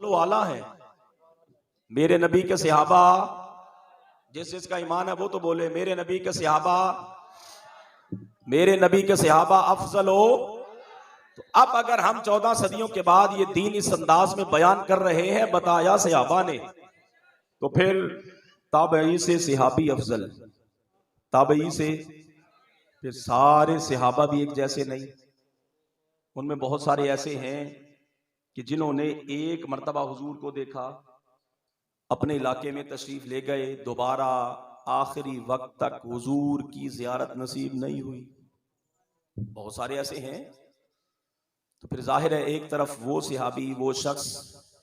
वाला है। मेरे नबी के सहाबा, जिसका ईमान है वो तो बोले मेरे नबी के सहाबा, मेरे नबी के सहाबा अफजल हो। तो अब अगर हम 14 सदियों के बाद ये दीन इस अंदाज में बयान कर रहे हैं, बताया सहाबा ने, तो फिर ताबई से सहाबी अफजल, ताबई से फिर सारे सहाबा भी एक जैसे नहीं। उनमें बहुत सारे ऐसे हैं कि जिन्होंने एक मर्तबा हुजूर को देखा, अपने इलाके में तशरीफ ले गए, दोबारा आखिरी वक्त तक हुजूर की जियारत नसीब नहीं हुई। बहुत सारे ऐसे हैं। तो फिर जाहिर है एक तरफ वो सहाबी, वो शख्स,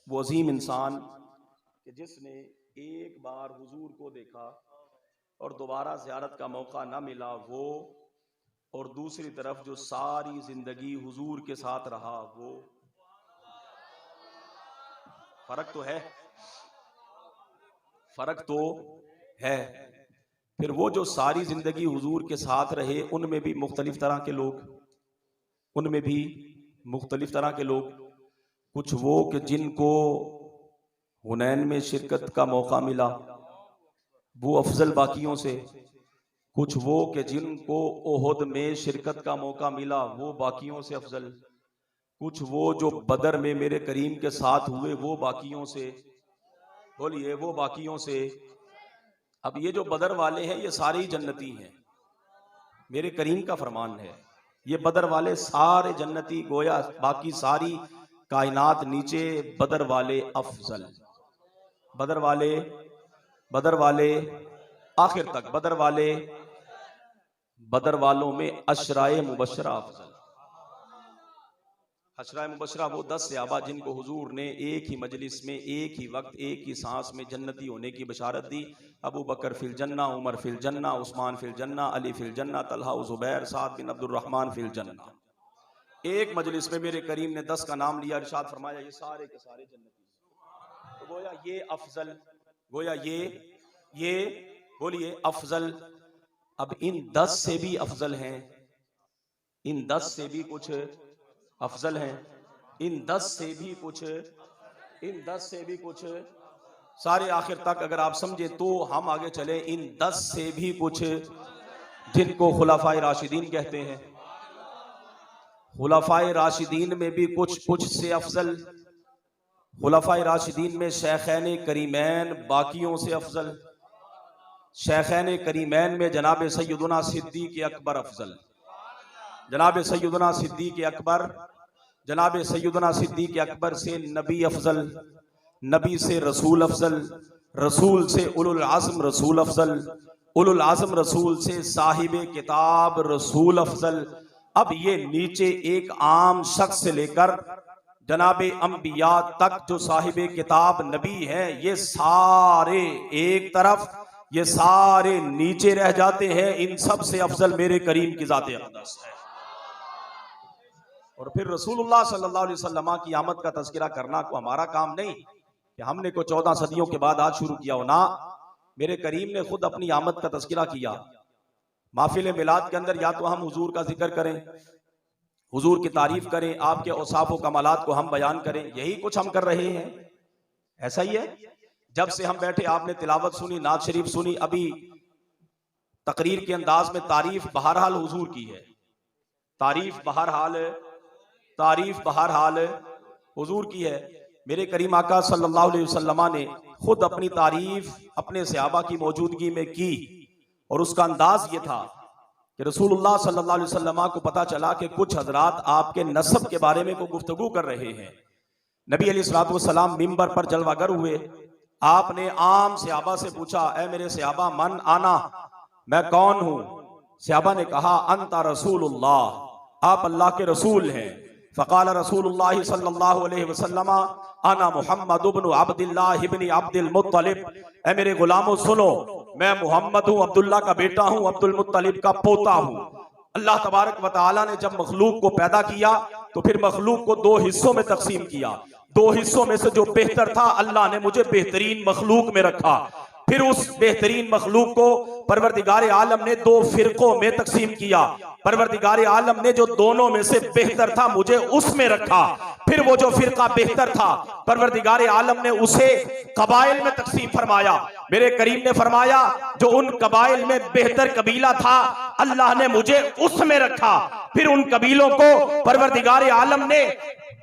वो अजीम इंसान कि जिसने एक बार हुजूर को देखा और दोबारा जियारत का मौका ना मिला वो, और दूसरी तरफ जो सारी जिंदगी हुजूर के साथ रहा वो। फर्क तो है, फर्क तो है। फिर वो जो सारी जिंदगी हुजूर के साथ रहे, उनमें भी मुख्तलिफ तरह के लोग, उनमें भी मुख्तलिफ तरह के लोग। कुछ वो कि जिनको हुनैन में शिरकत का मौका मिला, वो अफजल बाकियों से। कुछ वो कि जिनको ओहद में शिरकत का मौका मिला, वो बाकियों से अफजल। कुछ वो जो बदर में मेरे करीम के साथ हुए, वो बाकियों से। बोलिए, वो बाकियों से। अब ये जो बदर वाले हैं ये सारे ही जन्नती हैं, मेरे करीम का फरमान है। ये बदर वाले सारे जन्नती, गोया बाकी सारी कायनात नीचे, बदर वाले अफजल। बदर वाले, बदर वाले आखिर तक, बदर वाले, बदर वालों में अशराए मुबशरा अफजल। अशराए मुबशरा वो 10 सहाबा जिनको हुजूर ने एक ही मजलिस में, एक ही वक्त, एक ही सांस में जन्नती होने की बशारत दी। अबू बकर फिल जन्ना, उमर फिल जन्ना, उस्मान फिल जन्ना, अली फिल जन्ना, तलहा ज़ुबैर, साद बिन अब्दुल रहमान फिल जन्ना। एक मजलिस में मेरे करीम ने 10 का नाम लिया, इरशाद फरमाया ये सारे के सारे जन्नती। तो गोया ये अफजल, गोया ये बोलिए अफजल। अब इन 10 से भी अफजल हैं, इन 10 से भी कुछ अफजल हैं, इन 10 से भी कुछ, इन 10 से भी कुछ, सारे आखिर तक अगर आप समझे तो हम आगे चले। इन 10 से भी कुछ जिनको खुलाफाए राशिदीन कहते हैं, खुलाफाए राशिदीन में भी कुछ से अफजल। खुलाफाए राशिदीन में शेखैन करीमैन बाकियों से अफजल। शेखैन करीमैन में जनाब सैयदुना सिद्दीक अकबर अफजल, जनाब सैयदुना सिद्दीक अकबर, जनाब सैयदुना सिद्दीक अकबर से नबी अफजल, नबी से रसूल अफजल, रसूल से उलुल आज़म रसूल अफजल, उलुल आज़म रसूल से साहिब किताब रसूल अफजल। अब ये नीचे एक आम शख्स से लेकर जनाब अंबिया तक जो साहिब किताब नबी है, ये सारे एक तरफ, ये सारे नीचे रह जाते हैं। इन सब से अफजल मेरे करीम की ज़ात अक़दस है। और फिर रसूलुल्लाह सल्लल्लाहु अलैहि वसल्लम की आमद का तज़किरा करना को हमारा काम नहीं कि हमने को 14 सदियों के बाद आज शुरू किया हो ना। मेरे करीम ने खुद अपनी आमद का तज़किरा किया। महफिल मिलाद के अंदर या तो हम हुजूर का जिक्र करें, हुजूर की तारीफ करें, आपके औसाफ व कमालात को हम बयान करें, यही कुछ हम कर रहे हैं। ऐसा ही है। जब से हम बैठे आपने तिलावत सुनी, नात शरीफ सुनी, अभी तकरीर के अंदाज में तारीफ बहरहाल हुजूर की है, तारीफ बहरहाल, तारीफ बहरहाल हुजूर की है। मेरे करीम आका सल्लल्लाहु अलैहि वसल्लम ने खुद अपनी तारीफ अपने सहाबा की मौजूदगी में की, और उसका अंदाज ये था कि रसूलुल्लाह सल्लल्लाहु अलैहि वसल्लम को पता चला कि कुछ हजरात आपके नस्ब के बारे में को गुफ्तगू कर रहे हैं। नबी अलैहिस्सलातु वस्सलाम मिंबर पर जलवागर हुए। आपने आम सहाबा से पूछा, ऐ मेरे सहाबा, मन आना, मैं कौन हूं? सहाबा ने कहा, अंता रसूलुल्लाह, आप अल्लाह के रसूल हैं। फ़क़ाल रसूलुल्लाह सल्लल्लाहु अलैहि वसल्लम, अना मुहम्मद इब्न अब्दिल्लाह इब्न अब्दुल मुत्तलिब, ऐ मेरे गुलामों सुनो, मैं मोहम्मद हूँ, अब्दुल्ला का बेटा हूँ, अब्दुल मुत्तलिब का पोता हूँ। अल्लाह तबारक व तआला ने जब मखलूक को पैदा किया तो फिर मखलूक को 2 हिस्सों में तकसीम किया। 2 हिस्सों में से जो बेहतर था, अल्लाह ने मुझे बेहतरीन मखलूक में रखा। फिर फिर उस बेहतरीन मखलूक को परवरदिगार आलम ने दो फिरकों में तकसीम किया। परवरदिगार आलम ने जो दोनों में से बेहतर था मुझे उसमें रखा। फिर वो जो फिरका बेहतर था परवरदिगार आलम ने उसे कबाइल में तकसीम फरमाया। मेरे करीम ने फरमाया जो उन कबाइल में बेहतर कबीला था अल्लाह ने मुझे उसमें रखा। फिर उन कबीलों को परवरदिगार आलम ने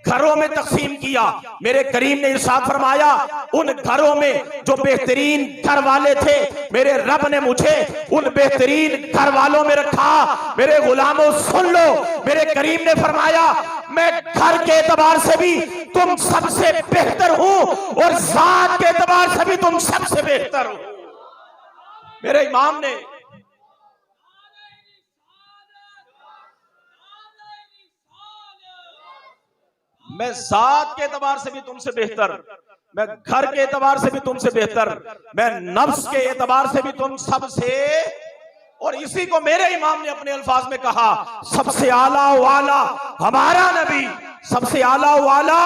घरों में तकसीम किया। मेरे करीम ने इरशाद फरमाया उन घरों में जो बेहतरीन घर वाले थे मेरे रब ने मुझे उन बेहतरीन घर वालों में रखा। मेरे गुलामों सुन लो, मेरे करीम ने फरमाया मैं घर के एतबार से भी तुम सबसे बेहतर हूं और जात के एतबार से भी तुम सबसे बेहतर हो। मेरे इमाम ने मैं जात के एतबार से भी तुमसे बेहतर, मैं घर के एतबार से भी तुमसे बेहतर, मैं नफ्स के एतबार से भी तुम सबसे, और इसी को मेरे इमाम ने अपने अल्फाज में कहा सबसे आला वाला हमारा नबी, सबसे आला वाला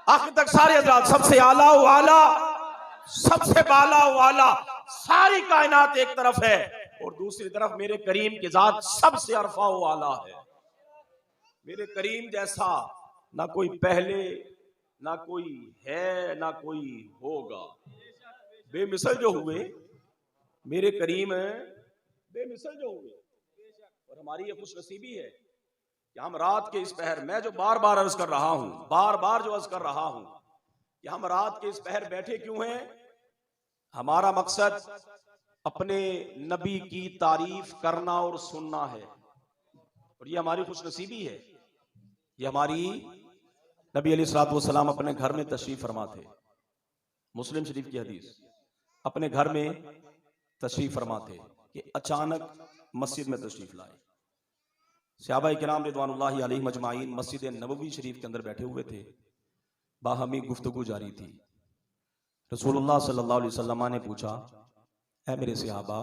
आखिर तक सारे हजरात, सबसे आला वाला सबसे बाला वाला सारी कायनात एक तरफ है और दूसरी तरफ मेरे करीम की जात सबसे अरफा वाला है। मेरे करीम जैसा ना कोई पहले ना कोई है ना कोई होगा। बेमिसल जो हुए मेरे करीम बेमिसल जो हुए, और हमारी ये खुशनसीबी है कि हम रात के इस पहर, मैं जो बार बार अर्ज कर रहा हूं, बार बार जो अर्ज कर रहा हूं कि हम रात के इस पहर बैठे क्यों हैं। हमारा मकसद अपने नबी की तारीफ करना और सुनना है, और ये हमारी खुशनसीबी है। ये हमारी नबी अलैहिस्सलाम अपने घर में तशरीफ फरमा थे, मुस्लिम शरीफ की हदीस, अपने घर में तशरीफ फरमा थे कि अचानक मस्जिद में तशरीफ लाए। सहाबाए किराम रिदवानुल्लाहि अलैहिम अजमाइन मस्जिद नबवी शरीफ के अंदर बैठे हुए थे, बाहमी गुफ्तगू जारी थी। रसूलुल्लाह सल्लल्लाहु अलैहि वसल्लम ने पूछा ऐ मेरे सहाबा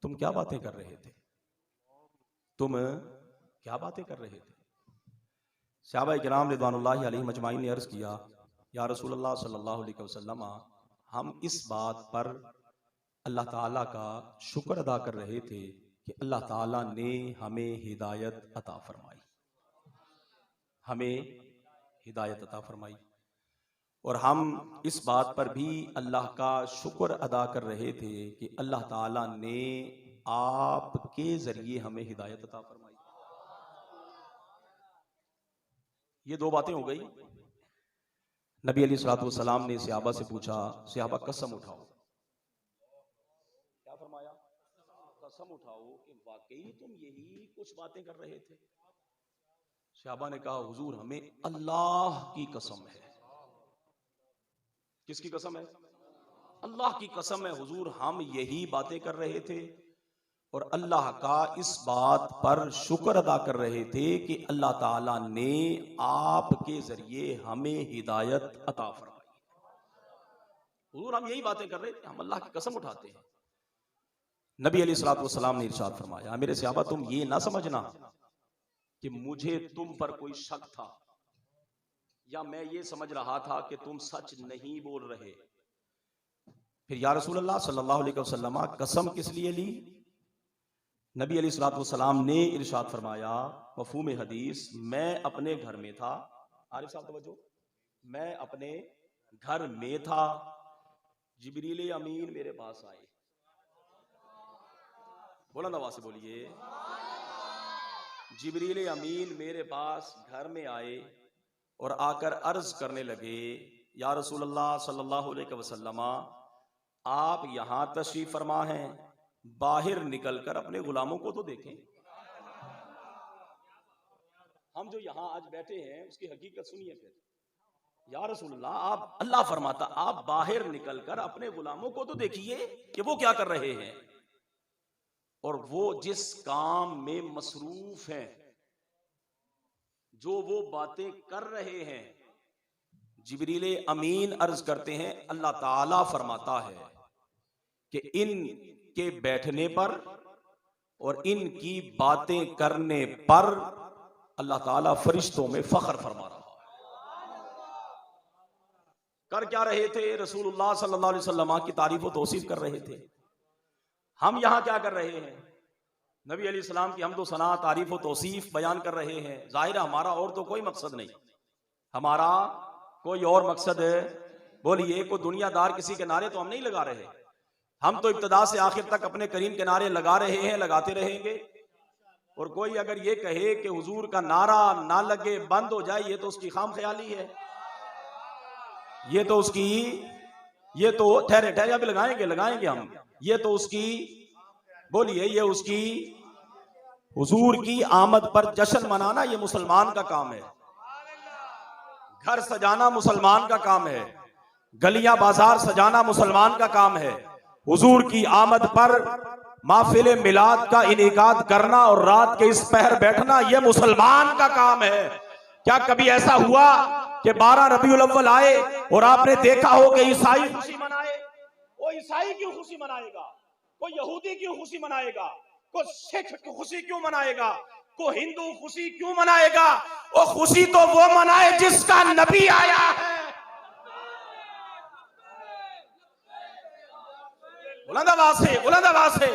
तुम क्या बातें कर रहे थे, तुम क्या बातें कर रहे थे। सहाबाए किराम रिदवानुल्लाहि अलैहिम अजमाइन ने अर्ज किया या रसूलुल्लाह सल्लल्लाहु अलैहि वसल्लम हम इस बात पर अल्लाह ताला का शुक्र अदा कर रहे थे कि अल्लाह ताला ने हमें हिदायत अता फरमाई, हमें हिदायत अता फरमाई, और हम इस बात पर भी अल्लाह का शुक्र अदा कर रहे थे कि अल्लाह ताला ने आपके जरिए हमें हिदायत अता फरमाई। ये दो बातें हो गई। नबी अलैहिस्सलाम ने सहाबा से पूछा सहाबा कसम उठाओ, क्या फरमाया, कसम उठाओ कि वाकई तुम यही कुछ बातें कर रहे थे। सहाबा ने कहा हुजूर हमें अल्लाह की कसम है। किसकी कसम है? अल्लाह की कसम है हुजूर हम यही बातें कर रहे थे और अल्लाह का इस बात पर शुक्र अदा कर रहे थे कि अल्लाह ताला ने आपके जरिए हमें हिदायत अता फरमाई। हुजूर हम यही बातें कर रहे थे, हम अल्लाह की कसम उठाते हैं। नबी अलैहिस्सलाम ने इरशाद फरमाया मेरे सहाबा तुम ये ना समझना कि मुझे तुम पर कोई शक था या मैं ये समझ रहा था कि तुम सच नहीं बोल रहे। फिर या रसूलल्लाह सल्लल्लाहु अलैहि वसल्लम कसम किस लिए ली। नबी अलैहिस्सलाम ने इरशाद फरमाया मफहूम हदीस मैं अपने घर में था, आरिफ साहब तवज्जो, मैं अपने घर में था, जिब्रील अमीन मेरे पास आए, बुलंद आवाज से बोलिए, जिब्रील अमीन मेरे पास घर में आए और आकर अर्ज करने लगे या रसूलल्लाह सल्लल्लाहु अलैहि वसल्लम आप यहां तशरीफ फरमा हैं, बाहर निकलकर अपने गुलामों को तो देखें। हम जो यहां आज बैठे हैं उसकी हकीकत सुनिए। फिर या रसूलल्लाह आप, अल्लाह फरमाता आप बाहर निकलकर अपने गुलामों को तो देखिए कि वो क्या कर रहे हैं और वो जिस काम में मसरूफ हैं, जो वो बातें कर रहे हैं। जिब्रील अमीन अर्ज करते हैं अल्लाह ताला फरमाता है कि इन के बैठने पर और इनकी बातें करने पर अल्लाह ताला फरिश्तों में फख्र फरमा रहा है। कर क्या रहे थे? रसूलुल्लाह सल्लल्लाहु अलैहि वसल्लम की तारीफ व तौसीफ कर रहे थे। हम यहाँ क्या कर रहे हैं? नबी अलैहिस्सलाम की हमदो सना, तारीफ व तौसीफ बयान कर रहे हैं। जाहिर है हमारा और तो कोई मकसद नहीं, हमारा कोई और मकसद है बोलिए, कोई दुनियादार किसी के नारे तो हम नहीं लगा रहे। हम तो इब्तदा से आखिर तक अपने करीम के नारे लगा रहे हैं, लगाते रहेंगे। और कोई अगर ये कहे कि हुजूर का नारा ना लगे, बंद हो जाए, ये तो उसकी खाम ख्याली है। ये तो उसकी, ये तो ठहरे ठहरे अभी लगाएंगे हम। ये तो उसकी बोलिए, ये उसकी हुजूर की आमद पर जश्न मनाना ये मुसलमान का काम है। घर सजाना मुसलमान का काम है, गलियां बाजार सजाना मुसलमान का काम है। हुजूर की आमद पर महफिल मिलाद का इनेकाद करना और रात के इस पहर बैठना ये मुसलमान का काम है। क्या कभी ऐसा हुआ कि 12 रबीउल अव्वल आए और आपने देखा हो कि ईसाई खुशी मनाए? वो ईसाई क्यों खुशी मनाएगा? कोई यहूदी क्यों खुशी मनाएगा? कोई सिख खुशी क्यों मनाएगा? कोई हिंदू खुशी क्यों मनाएगा? वो खुशी तो वो मनाए जिसका नबी आया है। बुलंद आवाज से